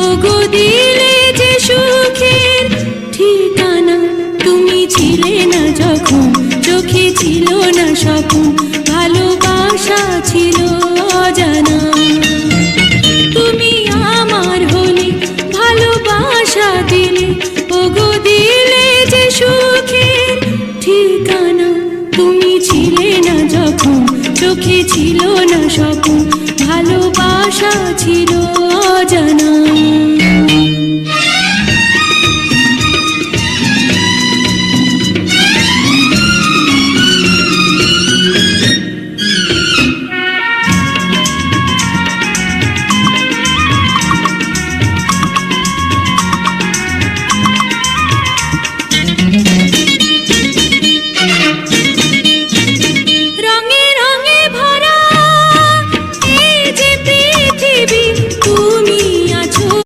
ওগো দিলে যে সুখের ঠিকানা, তুমি ছিলে না যখন চোখে ছিল না স্বপ্ন, ভালোবাসা ছিল অজানা। তুমি আমার হলে ভালোবাসা দিলে, ওগো দিলে যে সুখের ঠিকানা, তুমি ছিলে না যখন চোখে ছিল না স্বপ্ন, ভালোবাসা ছিল অজানা।